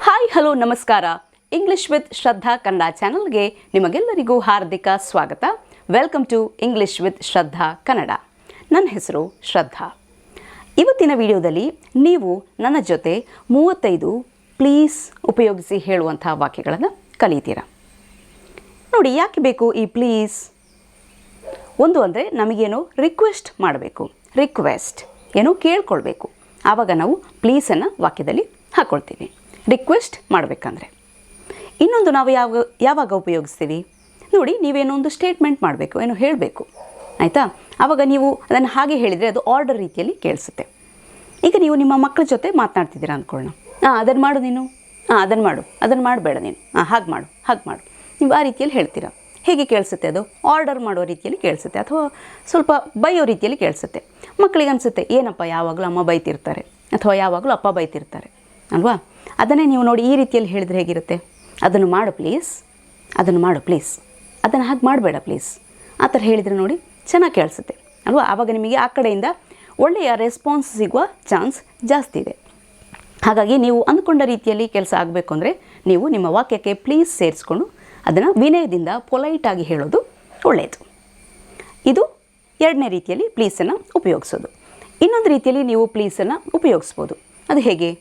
Hi hello ನಮಸ್ಕಾರ. English with ಶ್ರದ್ಧಾ ಕನ್ನಡ ಚಾನಲ್ಗೆ ನಿಮಗೆಲ್ಲರಿಗೂ ಹಾರ್ದಿಕ ಸ್ವಾಗತ. ವೆಲ್ಕಮ್ ಟು ಇಂಗ್ಲಿಷ್ ವಿತ್ ಶ್ರದ್ಧಾ ಕನ್ನಡ. ನನ್ನ ಹೆಸರು ಶ್ರದ್ಧಾ. ಇವತ್ತಿನ ವಿಡಿಯೋದಲ್ಲಿ ನೀವು ನನ್ನ ಜೊತೆ 35 ಪ್ಲೀಸ್ ಉಪಯೋಗಿಸಿ ಹೇಳುವಂಥ ವಾಕ್ಯಗಳನ್ನು ಕಲಿತೀರಾ. ನೋಡಿ, ಯಾಕೆ ಬೇಕು ಈ ಪ್ಲೀಸ್? ಒಂದು ಅಂದರೆ ನಮಗೇನೋ ರಿಕ್ವೆಸ್ಟ್ ಮಾಡಬೇಕು, ಏನೋ ಕೇಳ್ಕೊಳ್ಬೇಕು. ಆವಾಗ ನಾವು ಪ್ಲೀಸನ್ನು ವಾಕ್ಯದಲ್ಲಿ ಹಾಕ್ಕೊಳ್ತೀವಿ, ರಿಕ್ವೆಸ್ಟ್ ಮಾಡಬೇಕಂದ್ರೆ. ಇನ್ನೊಂದು ನಾವು ಯಾವಾಗ ಉಪಯೋಗಿಸ್ತೀವಿ ನೋಡಿ, ನೀವೇನೋ ಒಂದು ಸ್ಟೇಟ್ಮೆಂಟ್ ಮಾಡಬೇಕು, ಏನೋ ಹೇಳಬೇಕು, ಆಯಿತಾ? ಆವಾಗ ನೀವು ಅದನ್ನು ಹಾಗೆ ಹೇಳಿದರೆ ಅದು ಆರ್ಡರ್ ರೀತಿಯಲ್ಲಿ ಕೇಳಿಸುತ್ತೆ. ಈಗ ನೀವು ನಿಮ್ಮ ಮಕ್ಕಳ ಜೊತೆ ಮಾತನಾಡ್ತಿದ್ದೀರಾ ಅಂದ್ಕೊಳ್ಳೋಣ. ಅದನ್ನು ಮಾಡು ನೀನು, ಅದನ್ನು ಮಾಡಬೇಡ ನೀನು, ಹಾಗೆ ಮಾಡು ನೀವು ಆ ರೀತಿಯಲ್ಲಿ ಹೇಳ್ತೀರಾ. ಹೇಗೆ ಕೇಳಿಸುತ್ತೆ? ಅದು ಆರ್ಡರ್ ಮಾಡೋ ರೀತಿಯಲ್ಲಿ ಕೇಳಿಸುತ್ತೆ, ಅಥವಾ ಸ್ವಲ್ಪ ಬೈಯೋ ರೀತಿಯಲ್ಲಿ ಕೇಳಿಸುತ್ತೆ. ಮಕ್ಕಳಿಗೆ ಅನಿಸುತ್ತೆ, ಏನಪ್ಪ ಯಾವಾಗಲೂ ಅಮ್ಮ ಬೈತಿರ್ತಾರೆ ಅಥವಾ ಯಾವಾಗಲೂ ಅಪ್ಪ ಬೈತಿರ್ತಾರೆ ಅಲ್ವಾ? ಅದನ್ನೇ ನೀವು ನೋಡಿ ಈ ರೀತಿಯಲ್ಲಿ ಹೇಳಿದರೆ ಹೇಗಿರುತ್ತೆ? ಅದನ್ನು ಮಾಡು ಪ್ಲೀಸ್, ಅದನ್ನು ಹಾಗೆ ಮಾಡಬೇಡ ಪ್ಲೀಸ್, ಆ ಥರ ಹೇಳಿದರೆ ನೋಡಿ ಚೆನ್ನಾಗಿ ಕೇಳಿಸುತ್ತೆ ಅಲ್ವಾ? ಆವಾಗ ನಿಮಗೆ ಆ ಕಡೆಯಿಂದ ಒಳ್ಳೆಯ ರೆಸ್ಪಾನ್ಸ್ ಸಿಗುವ ಚಾನ್ಸ್ ಜಾಸ್ತಿ ಇದೆ. ಹಾಗಾಗಿ ನೀವು ಅಂದ್ಕೊಂಡ ರೀತಿಯಲ್ಲಿ ಕೆಲಸ ಆಗಬೇಕು ಅಂದರೆ ನೀವು ನಿಮ್ಮ ವಾಕ್ಯಕ್ಕೆ ಪ್ಲೀಸ್ ಸೇರಿಸ್ಕೊಂಡು ಅದನ್ನು ವಿನಯದಿಂದ ಪೊಲೈಟಾಗಿ ಹೇಳೋದು ಒಳ್ಳೆಯದು. ಇದು ಎರಡನೇ ರೀತಿಯಲ್ಲಿ ಪ್ಲೀಸನ್ನು ಉಪಯೋಗಿಸೋದು. ಇನ್ನೊಂದು ರೀತಿಯಲ್ಲಿ ನೀವು ಪ್ಲೀಸನ್ನು ಉಪಯೋಗಿಸ್ಬೋದು. ಅದು ಹೇಗೆ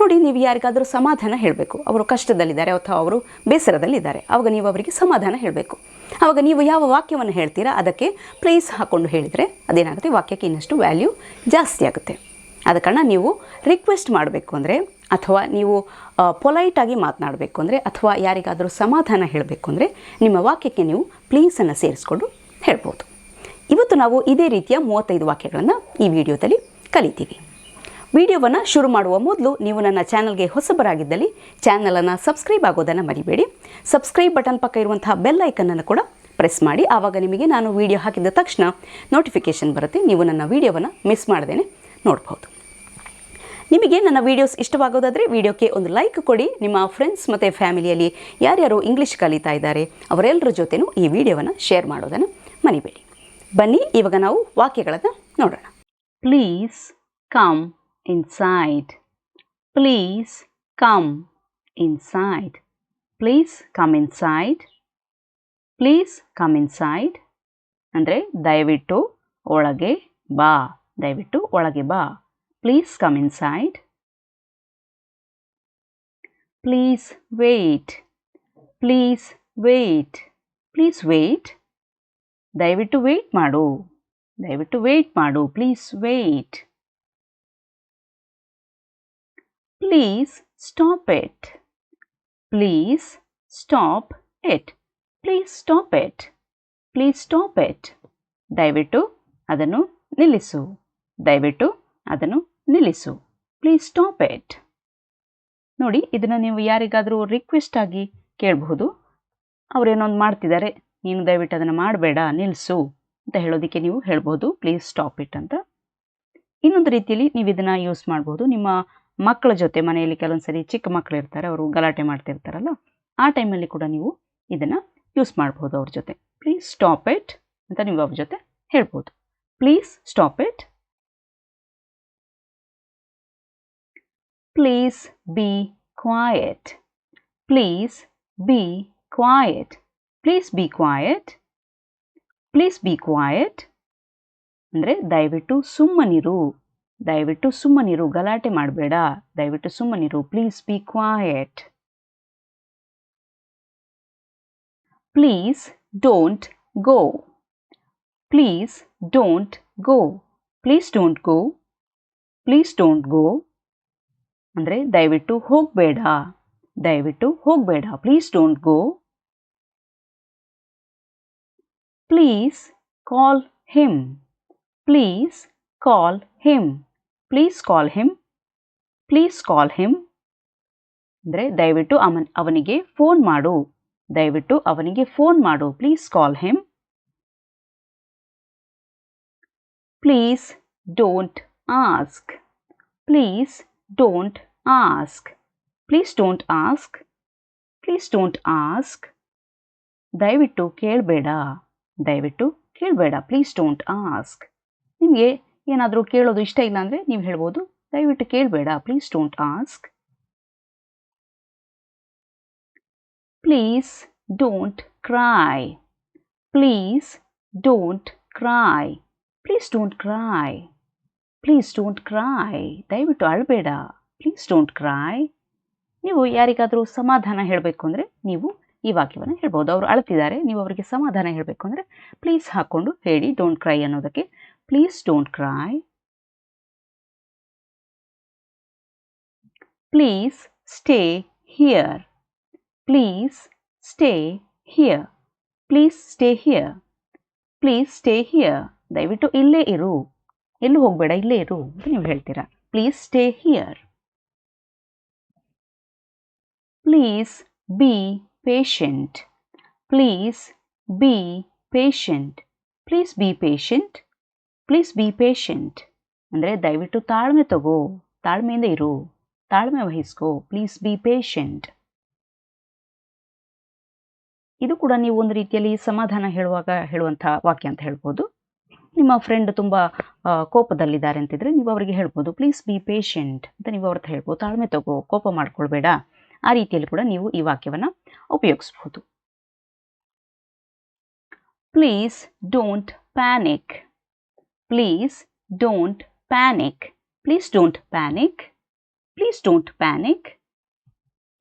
ನೋಡಿ, ನೀವು ಯಾರಿಗಾದರೂ ಸಮಾಧಾನ ಹೇಳಬೇಕು, ಅವರು ಕಷ್ಟದಲ್ಲಿದ್ದಾರೆ ಅಥವಾ ಅವರು ಬೇಸರದಲ್ಲಿದ್ದಾರೆ, ಆವಾಗ ನೀವು ಅವರಿಗೆ ಸಮಾಧಾನ ಹೇಳಬೇಕು. ಆವಾಗ ನೀವು ಯಾವ ವಾಕ್ಯವನ್ನು ಹೇಳ್ತೀರಾ ಅದಕ್ಕೆ ಪ್ಲೀಸ್ ಹಾಕ್ಕೊಂಡು ಹೇಳಿದರೆ ಅದೇನಾಗುತ್ತೆ, ವಾಕ್ಯಕ್ಕೆ ಇನ್ನಷ್ಟು ವ್ಯಾಲ್ಯೂ ಜಾಸ್ತಿ ಆಗುತ್ತೆ. ಆದ ಕಾರಣ ನೀವು ರಿಕ್ವೆಸ್ಟ್ ಮಾಡಬೇಕು ಅಂದರೆ, ಅಥವಾ ನೀವು ಪೊಲೈಟಾಗಿ ಮಾತನಾಡಬೇಕು ಅಂದರೆ, ಅಥವಾ ಯಾರಿಗಾದರೂ ಸಮಾಧಾನ ಹೇಳಬೇಕು ಅಂದರೆ ನಿಮ್ಮ ವಾಕ್ಯಕ್ಕೆ ನೀವು ಪ್ಲೀಸನ್ನು ಸೇರಿಸ್ಕೊಂಡು ಹೇಳ್ಬೋದು. ಇವತ್ತು ನಾವು ಇದೇ ರೀತಿಯ 35 ವಾಕ್ಯಗಳನ್ನು ಈ ವಿಡಿಯೋದಲ್ಲಿ ಕಲಿತೀವಿ. ವಿಡಿಯೋವನ್ನು ಶುರು ಮಾಡುವ ಮೊದಲು ನೀವು ನನ್ನ ಚಾನಲ್ಗೆ ಹೊಸಬರಾಗಿದ್ದಲ್ಲಿ ಚಾನಲನ್ನು ಸಬ್ಸ್ಕ್ರೈಬ್ ಆಗೋದನ್ನು ಮರಿಬೇಡಿ. ಸಬ್ಸ್ಕ್ರೈಬ್ ಬಟನ್ ಪಕ್ಕ ಇರುವಂತಹ ಬೆಲ್ ಐಕನ್ನನ್ನು ಕೂಡ ಪ್ರೆಸ್ ಮಾಡಿ. ಆವಾಗ ನಿಮಗೆ ನಾನು ವಿಡಿಯೋ ಹಾಕಿದ ತಕ್ಷಣ ನೋಟಿಫಿಕೇಷನ್ ಬರುತ್ತೆ, ನೀವು ನನ್ನ ವಿಡಿಯೋವನ್ನು ಮಿಸ್ ಮಾಡದೇನೆ ನೋಡ್ಬೋದು. ನಿಮಗೆ ನನ್ನ ವೀಡಿಯೋಸ್ ಇಷ್ಟವಾಗೋದಾದರೆ ವಿಡಿಯೋಕ್ಕೆ ಒಂದು ಲೈಕ್ ಕೊಡಿ. ನಿಮ್ಮ ಫ್ರೆಂಡ್ಸ್ ಮತ್ತು ಫ್ಯಾಮಿಲಿಯಲ್ಲಿ ಯಾರ್ಯಾರು ಇಂಗ್ಲೀಷ್ ಕಲಿತಾ ಇದ್ದಾರೆ ಅವರೆಲ್ಲರ ಜೊತೆನೂ ಈ ವಿಡಿಯೋವನ್ನು ಶೇರ್ ಮಾಡೋದನ್ನು ಮರಿಬೇಡಿ. ಬನ್ನಿ, ಇವಾಗ ನಾವು ವಾಕ್ಯಗಳನ್ನು ನೋಡೋಣ. Please come inside. Please come inside. Please come inside. Please come inside ಅಂದರೆ ದಯವಿಟ್ಟು ಒಳಗೆ ಬಾ, Please come inside. Please wait. Please wait. ದಯವಿಟ್ಟು ವೇಟ್ ಮಾಡು, Please wait. Please stop it. Please stop it. ದಯವಿಟ್ಟು ಅದನ್ನು ನಿಲ್ಲಿಸು, Please stop it. ನೋಡಿ, ಇದನ್ನು ನೀವು ಯಾರಿಗಾದರೂ ರಿಕ್ವೆಸ್ಟ್ ಆಗಿ ಕೇಳಬಹುದು. ಅವರೇನೊಂದು ಮಾಡ್ತಿದ್ದಾರೆ, ನೀನು ದಯವಿಟ್ಟು ಅದನ್ನು ಮಾಡಬೇಡ, ನಿಲ್ಲಿಸು ಅಂತ ಹೇಳೋದಕ್ಕೆ ನೀವು ಹೇಳ್ಬೋದು ಪ್ಲೀಸ್ ಸ್ಟಾಪ್ ಇಟ್ ಅಂತ. ಇನ್ನೊಂದು ರೀತಿಯಲ್ಲಿ ನೀವು ಇದನ್ನು ಯೂಸ್ ಮಾಡ್ಬೋದು. ನಿಮ್ಮ ಮಕ್ಕಳ ಜೊತೆ ಮನೆಯಲ್ಲಿ ಕೆಲವೊಂದು ಸರಿ ಚಿಕ್ಕ ಮಕ್ಕಳು ಇರ್ತಾರೆ, ಅವರು ಗಲಾಟೆ ಮಾಡ್ತಿರ್ತಾರಲ್ಲ, ಆ ಟೈಮಲ್ಲಿ ಕೂಡ ನೀವು ಇದನ್ನು ಯೂಸ್ ಮಾಡ್ಬೋದು ಅವ್ರ ಜೊತೆ. ಪ್ಲೀಸ್ ಸ್ಟಾಪ್ ಇಟ್ ಅಂತ ನೀವು ಅವ್ರ ಜೊತೆ ಹೇಳ್ಬೋದು. Please stop it. Please be quiet. ಅಂದರೆ ದಯವಿಟ್ಟು ಸುಮ್ಮನಿರು, ಗಲಾಟೆ ಮಾಡಬೇಡ, ದಯವಿಟ್ಟು ಸುಮ್ಮನಿರು. Please be quiet. Please don't go. ಅಂದರೆ ದಯವಿಟ್ಟು ಹೋಗಬೇಡ, please don't go. Please call him. Please call him ಅಂದರೆ ದಯವಿಟ್ಟು ಅವನಿಗೆ ಫೋನ್ ಮಾಡು, please call him. Please don't ask. ದಯವಿಟ್ಟು ಕೇಳಬೇಡ, ಪ್ಲೀಸ್ ಡೋಂಟ್ ಆಸ್ಕ್. ನಿಮಗೆ ಏನಾದರೂ ಕೇಳೋದು ಇಷ್ಟ ಇಲ್ಲ ಅಂದರೆ ನೀವು ಹೇಳ್ಬೋದು, ದಯವಿಟ್ಟು ಕೇಳಬೇಡ, please don't ask. Please don't cry. Please don't cry. Please don't cry. Please don't cry. ದಯವಿಟ್ಟು ಅಳಬೇಡ. Please don't cry. ನೀವು ಯಾರಿಗಾದರೂ ಸಮಾಧಾನ ಹೇಳಬೇಕು ಅಂದರೆ ನೀವು ಈ ವಾಕ್ಯವನ್ನು ಹೇಳ್ಬೋದು. ಅವರು ಅಳ್ತಿದ್ದಾರೆ, ನೀವು ಅವರಿಗೆ ಸಮಾಧಾನ ಹೇಳಬೇಕು ಅಂದರೆ ಪ್ಲೀಸ್ ಹಾಕ್ಕೊಂಡು ಹೇಳಿ, ಡೋಂಟ್ ಕ್ರೈ ಅನ್ನೋದಕ್ಕೆ. Please don't cry. Please stay here. Please stay here. Please stay here. Please stay here. ದಯವಿಟ್ಟು ಇಲ್ಲೇ ಇರು, ಎಲ್ಲೂ ಹೋಗಬೇಡ, ಇಲ್ಲೇ ಇರು ಅಂತ ನೀವು ಹೇಳ್ತೀರಾ. Please stay here. Please be patient. Please be patient. Please be patient. Please be patient ಅಂದರೆ ದಯವಿಟ್ಟು ತಾಳ್ಮೆ ತಗೋ, ತಾಳ್ಮೆಯಿಂದ ಇರು, ತಾಳ್ಮೆ ವಹಿಸ್ಕೋ. Please be patient. ಇದು ಕೂಡ ನೀವು ಒಂದು ರೀತಿಯಲ್ಲಿ ಸಮಾಧಾನ ಹೇಳುವಾಗ ಹೇಳುವಂಥ ವಾಕ್ಯ ಅಂತ ಹೇಳ್ಬೋದು. ನಿಮ್ಮ ಫ್ರೆಂಡ್ ತುಂಬ ಕೋಪದಲ್ಲಿದ್ದಾರೆ ಅಂತಿದ್ರೆ ನೀವು ಅವರಿಗೆ ಹೇಳ್ಬೋದು ಪ್ಲೀಸ್ ಬಿ ಪೇಷಂಟ್ ಅಂತ ನೀವು ಅವ್ರ ಹತ್ರ ಹೇಳ್ಬೋದು. ತಾಳ್ಮೆ ತಗೋ, ಕೋಪ ಮಾಡ್ಕೊಳ್ಬೇಡ. ಆ ರೀತಿಯಲ್ಲಿ ಕೂಡ ನೀವು ಈ ವಾಕ್ಯವನ್ನು ಉಪಯೋಗಿಸ್ಬೋದು. Please don't panic. Please don't panic. Please don't panic. Please don't panic.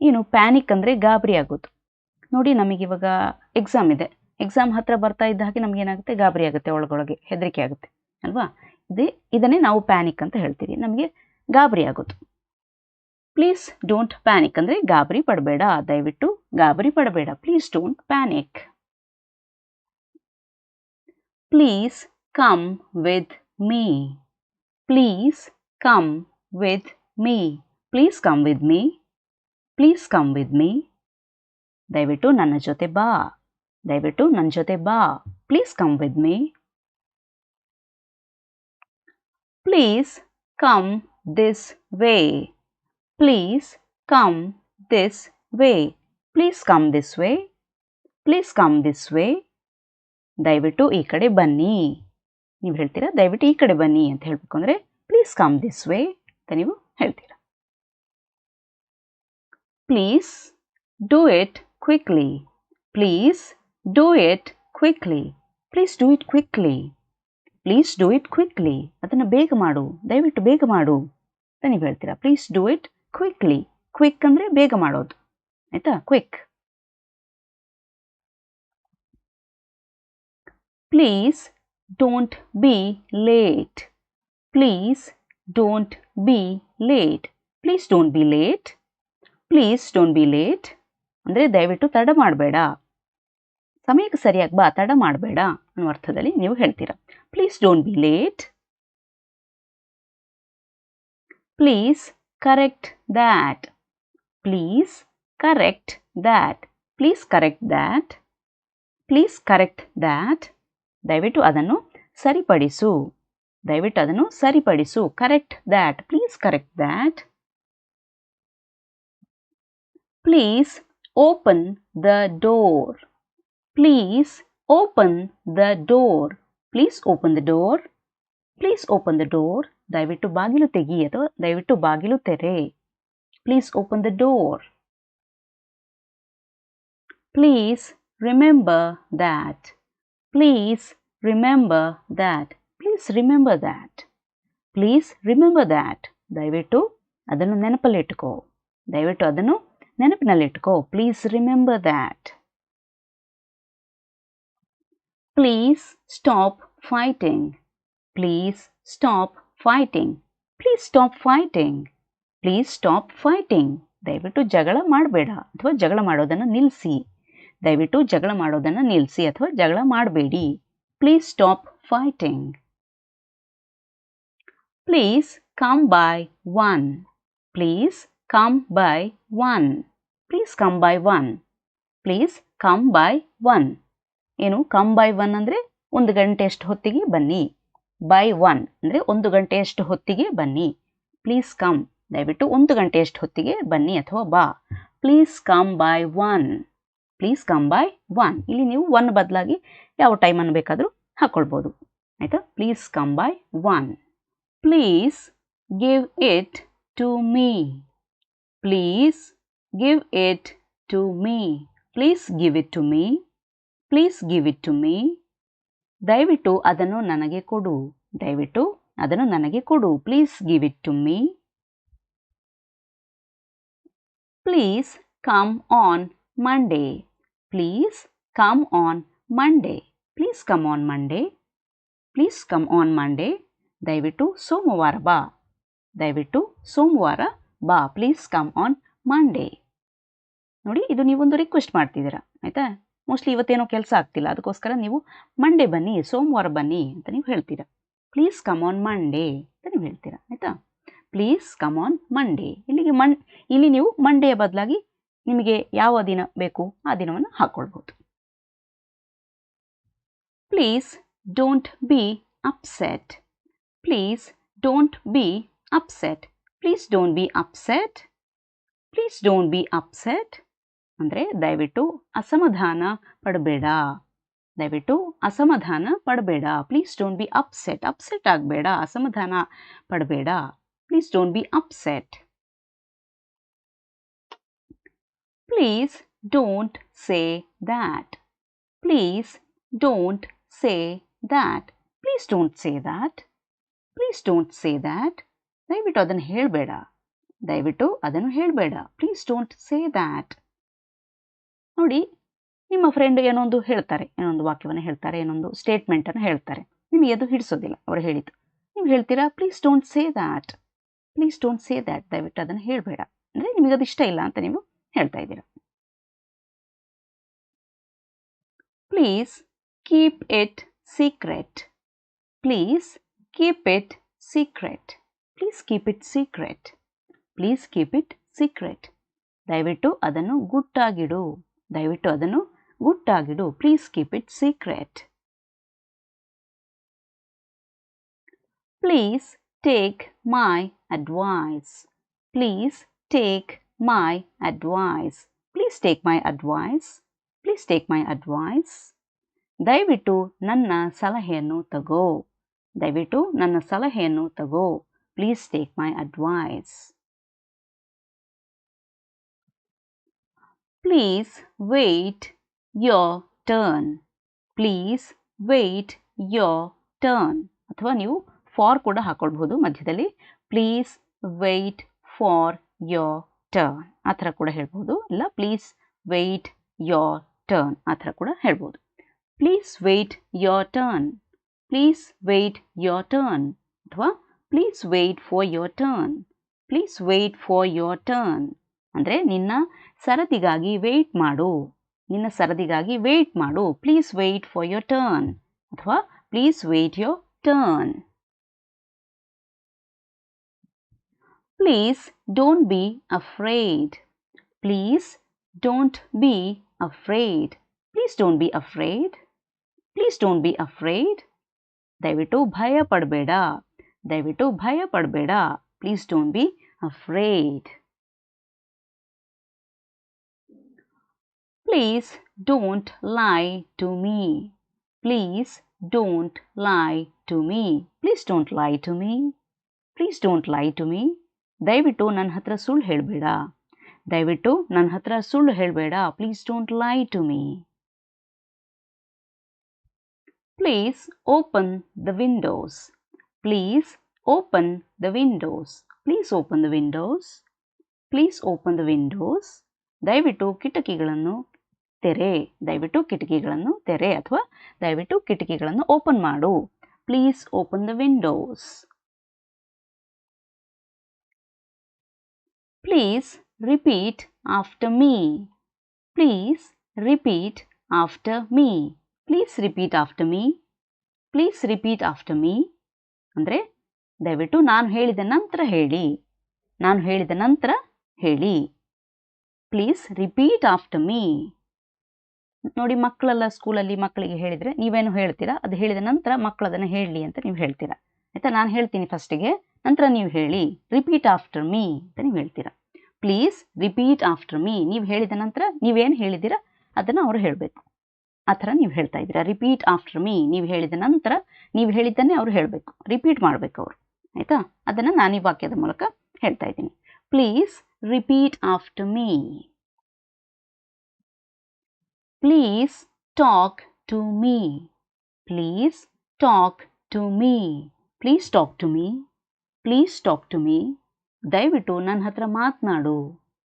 ಏನು ಪ್ಯಾನಿಕ್ ಅಂದರೆ ಗಾಬರಿ ಆಗೋದು. ನೋಡಿ, ನಮಗಿವಾಗ ಎಕ್ಸಾಮ್ ಇದೆ, ಎಕ್ಸಾಮ್ ಹತ್ರ ಬರ್ತಾ ಇದ್ದ ಹಾಗೆ ನಮಗೇನಾಗುತ್ತೆ, ಗಾಬರಿ ಆಗುತ್ತೆ, ಒಳಗೊಳಗೆ ಹೆದರಿಕೆ ಆಗುತ್ತೆ ಅಲ್ವಾ. ಇದನ್ನೇ ನಾವು ಪ್ಯಾನಿಕ್ ಅಂತ ಹೇಳ್ತೀವಿ, ನಮಗೆ ಗಾಬರಿ ಆಗೋದು. ಪ್ಲೀಸ್ ಡೋಂಟ್ ಪ್ಯಾನಿಕ್ ಅಂದರೆ ಗಾಬರಿ ಪಡಬೇಡ, ದಯವಿಟ್ಟು ಗಾಬರಿ ಪಡಬೇಡ. Please don't panic. Please come with me. Please come with me. Please come with me. Please come with me. ದಯವಿಟ್ಟು ನನ್ನ ಜೊತೆ ಬಾ, ದಯವಿಟ್ಟು ನನ್ನ ಜೊತೆ ಬಾ. Please come with me. Please come this way. Please come this way. Please come this way. Please come this way. ದಯವಿಟ್ಟು ಈ ಕಡೆ ಬನ್ನಿ. ನೀವು ಹೇಳ್ತೀರಾ ದಯವಿಟ್ಟು ಈ ಕಡೆ ಬನ್ನಿ ಅಂತ ಹೇಳಬೇಕು ಅಂದರೆ ಪ್ಲೀಸ್ ಕಮ್ ದಿಸ್ ವೇ ಅಂತ ನೀವು ಹೇಳ್ತೀರಾ. Please do it quickly. Please do it quickly. Please do it quickly. Please do it quickly. ಅದನ್ನು ಬೇಗ ಮಾಡು, ದಯವಿಟ್ಟು ಬೇಗ ಮಾಡು ಅಂತ ನೀವು ಹೇಳ್ತೀರಾ. Please do it quickly. Quick ಅಂದರೆ ಬೇಗ ಮಾಡೋದು, ಆಯಿತಾ, quick. Please don't be late. Please don't be late. Please don't be late. Please don't be late ಅಂದರೆ ದಯವಿಟ್ಟು ತಡ ಮಾಡಬೇಡ, ಸಮಯಕ್ಕೆ ಸರಿಯಾಗಿ ಬಾ, ತಡ ಮಾಡಬೇಡ ಅನ್ನೋ ಅರ್ಥದಲ್ಲಿ ನೀವು ಹೇಳ್ತೀರಾ. Please don't be late. Please correct that. Please correct that. Please correct that. Please correct that. ದಯವಿಟ್ಟು ಅದನ್ನು ಸರಿಪಡಿಸು, ದಯವಿಟ್ಟು ಅದನ್ನು ಸರಿಪಡಿಸು. Correct that. Please correct that. Please open the door. Please open the door. Please open the door. Please open the door. ದಯವಿಟ್ಟು ಬಾಗಿಲು ತೆಗಿ ಅಥವಾ ದಯವಿಟ್ಟು ಬಾಗಿಲು ತೆರೆ. Please open the door. Please remember that. Please remember that. Please remember that. Please remember that. ದಯವಿಟ್ಟು ಅದನ್ನು ನೆನಪಲ್ಲಿಟ್ಟುಕೋ, ದಯವಿಟ್ಟು ಅದನ್ನು ನೆನಪಿನಲ್ಲಿಟ್ಟುಕೋ. Please remember that. Please stop fighting. Please stop fighting. Please stop fighting. Please stop fighting. ದಯವಿಟ್ಟು ಜಗಳ ಮಾಡಬೇಡ ಅಥವಾ ಜಗಳ ಮಾಡೋದನ್ನು ನಿಲ್ಲಿಸಿ. ದಯವಿಟ್ಟು ಜಗಳ ಮಾಡೋದನ್ನು ನಿಲ್ಲಿಸಿ ಅಥವಾ ಜಗಳ ಮಾಡಬೇಡಿ. Please stop fighting. Please come by one. Please come by one. Please come by one. Please come by one. ಏನು ಕಮ್ ಬೈ ಒನ್ ಅಂದರೆ 1 ಗಂಟೆಯಷ್ಟು ಹೊತ್ತಿಗೆ ಬನ್ನಿ. ಬೈ ಒನ್ ಅಂದರೆ 1 ಗಂಟೆಯಷ್ಟು ಹೊತ್ತಿಗೆ ಬನ್ನಿ. ಪ್ಲೀಸ್ ಕಮ್ ದಯವಿಟ್ಟು 1 ಗಂಟೆಯಷ್ಟು ಹೊತ್ತಿಗೆ ಬನ್ನಿ ಅಥವಾ ಬಾ. Please come by one. Please come by one. ಇಲ್ಲಿ ನೀವು 1 ಬದಲಾಗಿ ಯಾವ ಟೈಮನ್ನು ಬೇಕಾದರೂ ಹಾಕ್ಕೊಳ್ಬೋದು, ಆಯಿತಾ. Please come by one. Please give it to me. Please give it to me. Please give it to me. Please give it to me. ದಯವಿಟ್ಟು ಅದನ್ನು ನನಗೆ ಕೊಡು. ದಯವಿಟ್ಟು ಅದನ್ನು ನನಗೆ ಕೊಡು. Please give it to me. Please come on Monday. Please come on Monday. Please come on Monday. Please come on Monday. ದಯವಿಟ್ಟು ಸೋಮವಾರ ಬಾ. ದಯವಿಟ್ಟು ಸೋಮವಾರ ಬಾ. Please come on Monday. ನೋಡಿ, ಇದು ನೀವೊಂದು ರಿಕ್ವೆಸ್ಟ್ ಮಾಡ್ತಿದ್ದೀರಾ, ಆಯಿತಾ. ಮೋಸ್ಟ್ಲಿ ಇವತ್ತೇನೋ ಕೆಲಸ ಆಗ್ತಿಲ್ಲ, ಅದಕ್ಕೋಸ್ಕರ ನೀವು ಮಂಡೇ ಬನ್ನಿ, ಸೋಮವಾರ ಬನ್ನಿ ಅಂತ ನೀವು ಹೇಳ್ತೀರಾ. ಪ್ಲೀಸ್ ಕಮ್ ಆನ್ ಮಂಡೇ ಅಂತ ನೀವು ಹೇಳ್ತೀರಾ, ಆಯಿತಾ. Please come on Monday. ಇಲ್ಲಿ ನೀವು ಮಂಡೇಯ ಬದಲಾಗಿ ನಿಮಗೆ ಯಾವ ದಿನ ಬೇಕು ಆ ದಿನವನ್ನು ಹಾಕ್ಕೊಳ್ಬೋದು. Please don't be upset. Please don't be upset. Please don't be upset. Please don't be upset ಅಂದರೆ ದಯವಿಟ್ಟು ಅಸಮಾಧಾನ ಪಡಬೇಡ. ದಯವಿಟ್ಟು ಅಸಮಾಧಾನ ಪಡಬೇಡ. Please don't be upset. Upset ಆಗಬೇಡ, ಅಸಮಾಧಾನ ಪಡಬೇಡ. Please don't be upset. Please don't say that. Please don't say that. Please don't say that. Please don't say that. ದಯವಿಟ್ಟು ಅದನ್ನು ಹೇಳಬೇಡ. ದಯವಿಟ್ಟು ಅದನ್ನು ಹೇಳಬೇಡ. Please don't say that. ನೋಡಿ, ನಿಮ್ಮ ಫ್ರೆಂಡ್ ಏನೊಂದು ಹೇಳ್ತಾರೆ, ಏನೊಂದು ವಾಕ್ಯವನ್ನು ಹೇಳ್ತಾರೆ, ಏನೊಂದು ಸ್ಟೇಟ್ಮೆಂಟನ್ನು ಹೇಳ್ತಾರೆ, ನಿಮಗೆ ಅದು ಹಿಡಿಸೋದಿಲ್ಲ ಅವರು ಹೇಳಿದ್ದು. ನೀವು ಹೇಳ್ತೀರಾ please don't say that. Please don't say that. ದಯವಿಟ್ಟು ಅದನ್ನು ಹೇಳಬೇಡ ಅಂದರೆ ನಿಮಗೆ ಅದು ಇಷ್ಟ ಇಲ್ಲ ಅಂತ ನೀವು ಹೇಳ್ತಾ ಇದ್ದೀರಾ. Please keep it secret. Please keep it secret. Please keep it secret. Please keep it secret. ದಯವಿಟ್ಟು ಅದನ್ನು ಗುಟ್ಟಾಗಿಡು. ದಯವಿಟ್ಟು ಅದನ್ನು ಗುಟ್ಟಾಗಿಡು. Please keep it secret. Please take my advice. Please take my advice. Please take my advice. Please take my advice. ದಯವಿಟ್ಟು ನನ್ನ ಸಲಹೆಯನ್ನು ತಗೋ. ದಯವಿಟ್ಟು ನನ್ನ ಸಲಹೆಯನ್ನು ತಗೋ. Please take my advice. Please wait your turn. Please wait your turn. ಅಥವಾ ನೀವು ಫಾರ್ ಕೂಡ ಹಾಕೊಳ್ಬಹುದು ಮಧ್ಯದಲ್ಲಿ. Please wait for your turn ಆ ಥರ ಕೂಡ ಹೇಳ್ಬೋದು. ಇಲ್ಲ ಪ್ಲೀಸ್ ವೇಟ್ ಯೋರ್ ಟರ್ನ್ ಆ ಥರ ಕೂಡ ಹೇಳ್ಬೋದು. Please wait your turn. Please wait your turn ಅಥವಾ please wait for your turn. Please wait for your turn ಅಂದರೆ ನಿನ್ನ ಸರದಿಗಾಗಿ ವೇಟ್ ಮಾಡು. ನಿನ್ನ ಸರದಿಗಾಗಿ ವೇಟ್ ಮಾಡು. Please wait for your turn ಅಥವಾ please wait your turn. Please don't be afraid. Please don't be afraid. Please don't be afraid. Please don't be afraid. ದಯವಿಟ್ಟು ಭಯ ಪಡಬೇಡ. ದಯವಿಟ್ಟು ಭಯ ಪಡಬೇಡ. Please don't be afraid. Please don't ಲೈ to me. Please don't ಲೈ to me. Please don't ಲೈ to me. Please don't ಲೈ ಟು ಮೀ. ದಯವಿಟ್ಟು ನನ್ನ ಹತ್ರ ಸುಳ್ಳು ಹೇಳಬೇಡ. ದಯವಿಟ್ಟು ನನ್ನ ಹತ್ರ ಸುಳ್ಳು ಹೇಳಬೇಡ. ಪ್ಲೀಸ್ ಡೋಂಟ್ ಲೈ to me. Please open the Windows. Please open the Windows. Please open the Windows. Please open the Windows. ದಯವಿಟ್ಟು ಕಿಟಕಿಗಳನ್ನು ತೆರೆ. ದಯವಿಟ್ಟು ಕಿಟಕಿಗಳನ್ನು ತೆರೆ ಅಥವಾ ದಯವಿಟ್ಟು ಕಿಟಕಿಗಳನ್ನು ಓಪನ್ ಮಾಡು. Please open the Windows. Please repeat after me. Please repeat after me. Please repeat after me. Please repeat after me ಅಂದರೆ ದಯವಿಟ್ಟು ನಾನು ಹೇಳಿದ ನಂತರ ಹೇಳಿ. ನಾನು ಹೇಳಿದ ನಂತರ ಹೇಳಿ. Please repeat after me. ನೋಡಿ, ಮಕ್ಕಳೆಲ್ಲ ಸ್ಕೂಲಲ್ಲಿ ಮಕ್ಕಳಿಗೆ ಹೇಳಿದರೆ ನೀವೇನು ಹೇಳ್ತೀರಾ, ಅದು ಹೇಳಿದ ನಂತರ ಮಕ್ಕಳು ಅದನ್ನು ಹೇಳಲಿ ಅಂತ ನೀವು ಹೇಳ್ತೀರಾ, ಆಯಿತಾ. ನಾನು ಹೇಳ್ತೀನಿ ಫಸ್ಟಿಗೆ, ನಂತರ ನೀವು ಹೇಳಿ. ರಿಪೀಟ್ ಆಫ್ಟರ್ ಮೀ ಅಂತ ನೀವು ಹೇಳ್ತೀರಾ. Please repeat after me. ನೀವು ಹೇಳಿದ ನಂತರ ನೀವೇನು ಹೇಳಿದ್ದೀರಾ ಅದನ್ನು ಅವರು ಹೇಳಬೇಕು. ಆ ಥರ ನೀವು ಹೇಳ್ತಾ ಇದ್ದೀರಾ. ರಿಪೀಟ್ ಆಫ್ಟರ್ ಮೀ, ನೀವು ಹೇಳಿದ ನಂತರ ನೀವು ಹೇಳಿದ್ದನ್ನೇ ಅವರು ಹೇಳಬೇಕು, ರಿಪೀಟ್ ಮಾಡಬೇಕು ಅವರು, ಆಯಿತಾ. ಅದನ್ನು ನಾನು ಈ ವಾಕ್ಯದ ಮೂಲಕ ಹೇಳ್ತಾ ಇದ್ದೀನಿ. Please repeat after me. Please talk to me. Please talk to me. Please talk to me. Please talk to me. ದಯವಿಟ್ಟು ನನ್ನ ಹತ್ರ ಮಾತನಾಡು.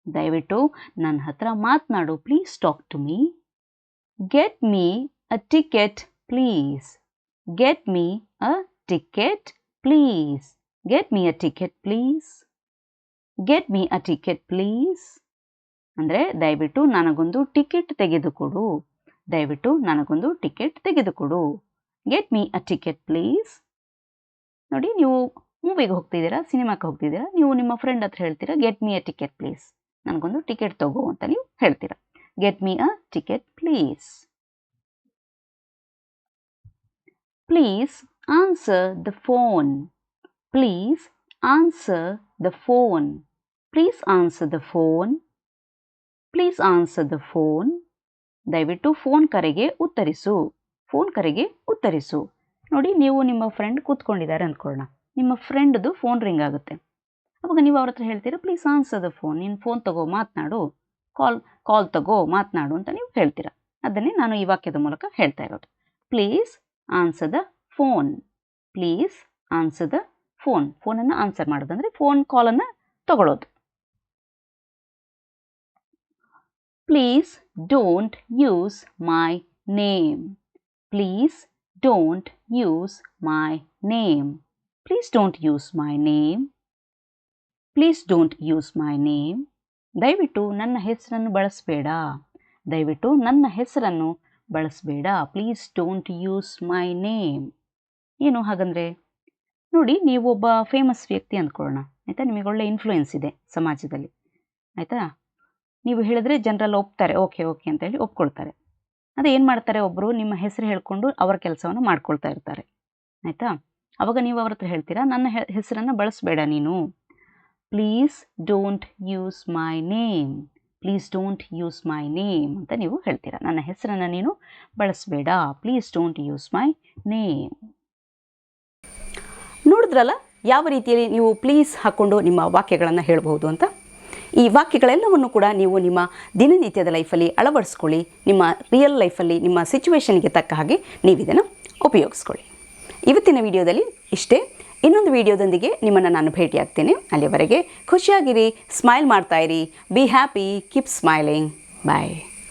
ದಯವಿಟ್ಟು ನನ್ನ ಹತ್ರ ಮಾತನಾಡು. Please talk to me. Get me a ticket please. Get me a ticket please. Get me a ticket please. Get me a ticket please. ಅಂದರೆ ದಯವಿಟ್ಟು ನನಗೊಂದು ಟಿಕೆಟ್ ತೆಗೆದುಕೊಡು. ದಯವಿಟ್ಟು ನನಗೊಂದು ಟಿಕೆಟ್ ತೆಗೆದುಕೊಡು. Get me a ticket please. ನೋಡಿ, ನೀವು ಮೂವಿಗೆ ಹೋಗ್ತಿದ್ದೀರಾ, ಸಿನಿಮಾಕ್ಕೆ ಹೋಗ್ತಿದ್ದೀರಾ, ನೀವು ನಿಮ್ಮ ಫ್ರೆಂಡ್ ಹತ್ರ ಹೇಳ್ತೀರಾ get me a ticket please, ನನಗೊಂದು ಟಿಕೆಟ್ ತಗೋ ಅಂತ ನೀವು ಹೇಳ್ತೀರಾ. Get me a ticket please. Please answer the phone. Please answer the phone. Please answer the phone. Please answer the phone. ದಯವಿಟ್ಟು ಫೋನ್ ಕರೆಗೆ ಉತ್ತರಿಸು. ಫೋನ್ ಕರೆಗೆ ಉತ್ತರಿಸು. ನೋಡಿ, ನೀವು ನಿಮ್ಮ ಫ್ರೆಂಡ್ ಕೂತ್ಕೊಂಡಿದ್ದಾರೆ ಅಂದ್ಕೊಳ್ಳೋಣ. ನಿಮ್ಮ ಫ್ರೆಂಡ್ದು ಫೋನ್ ರಿಂಗ್ ಆಗುತ್ತೆ. ಅವಾಗ ನೀವು ಅವ್ರ ಹತ್ರ ಹೇಳ್ತೀರಾ ಪ್ಲೀಸ್ ಆನ್ಸರ್ ದ ಫೋನ್. ನೀನು ಫೋನ್ ತಗೋ ಮಾತನಾಡು, ಕಾಲ್ ತಗೋ ಮಾತನಾಡು ಅಂತ ನೀವು ಹೇಳ್ತೀರಾ. ಅದನ್ನೇ ನಾನು ಈ ವಾಕ್ಯದ ಮೂಲಕ ಹೇಳ್ತಾ ಇರೋದು. Please answer the phone. Please answer the phone. ಫೋನನ್ನು ಆನ್ಸರ್ ಮಾಡೋದಂದರೆ ಫೋನ್ ಕಾಲನ್ನು ತಗೊಳ್ಳೋದು. Please don't use my name. Please don't use my name. Please don't use my name. Please don't use my name. ದಯವಿಟ್ಟು ನನ್ನ ಹೆಸರನ್ನು ಬಳಸಬೇಡ. ದಯವಿಟ್ಟು ನನ್ನ ಹೆಸರನ್ನು ಬಳಸಬೇಡ. Please don't use my name. ಏನು ಹಾಗಂದರೆ, ನೋಡಿ, ನೀವೊಬ್ಬ ಫೇಮಸ್ ವ್ಯಕ್ತಿ ಅಂದ್ಕೊಳ್ಳೋಣ, ಆಯಿತಾ. ನಿಮಗೆ ಒಳ್ಳೆ ಇನ್ಫ್ಲೂಯೆನ್ಸ್ ಇದೆ ಸಮಾಜದಲ್ಲಿ, ಆಯಿತಾ. ನೀವು ಹೇಳಿದ್ರೆ ಜನರೆಲ್ಲ ಒಪ್ತಾರೆ, ಓಕೆ ಓಕೆ ಅಂತ ಹೇಳಿ ಒಪ್ಕೊಳ್ತಾರೆ. ಅದೇ ಏನು ಮಾಡ್ತಾರೆ, ಒಬ್ಬರು ನಿಮ್ಮ ಹೆಸರು ಹೇಳ್ಕೊಂಡು ಅವರ ಕೆಲಸವನ್ನು ಮಾಡ್ಕೊಳ್ತಾ ಇರ್ತಾರೆ, ಆಯಿತಾ. ಅವಾಗ ನೀವು ಅವ್ರ ಹತ್ರ ಹೇಳ್ತೀರಾ ನನ್ನ ಹೆಸರನ್ನು ಬಳಸಬೇಡ ನೀನು. Please don't use my name. Please don't use my name ಅಂತ ನೀವು ಹೇಳ್ತೀರಾ. ನನ್ನ ಹೆಸರನ್ನು ನೀನು ಬಳಸಬೇಡ. Please don't use my name. ನೋಡಿದ್ರಲ್ಲ ಯಾವ ರೀತಿಯಲ್ಲಿ ನೀವು ಪ್ಲೀಸ್ ಹಾಕ್ಕೊಂಡು ನಿಮ್ಮ ವಾಕ್ಯಗಳನ್ನು ಹೇಳಬಹುದು ಅಂತ. ಈ ವಾಕ್ಯಗಳೆಲ್ಲವನ್ನು ಕೂಡ ನೀವು ನಿಮ್ಮ ದಿನನಿತ್ಯದ ಲೈಫಲ್ಲಿ ಅಳವಡಿಸ್ಕೊಳ್ಳಿ. ನಿಮ್ಮ ರಿಯಲ್ ಲೈಫಲ್ಲಿ ನಿಮ್ಮ ಸಿಚುವೇಶನ್ಗೆ ತಕ್ಕ ಹಾಗೆ ನೀವು ಇದನ್ನು ಉಪಯೋಗಿಸ್ಕೊಳ್ಳಿ. ಇವತ್ತಿನ ವಿಡಿಯೋದಲ್ಲಿ ಇಷ್ಟೇ. ಇನ್ನೊಂದು ವಿಡಿಯೋದೊಂದಿಗೆ ನಿಮ್ಮನ್ನು ನಾನು ಭೇಟಿಯಾಗ್ತೇನೆ. ಅಲ್ಲಿಯವರೆಗೆ ಖುಷಿಯಾಗಿರಿ, ಸ್ಮೈಲ್ ಮಾಡ್ತಾಯಿರಿ, be happy, keep smiling. Bye.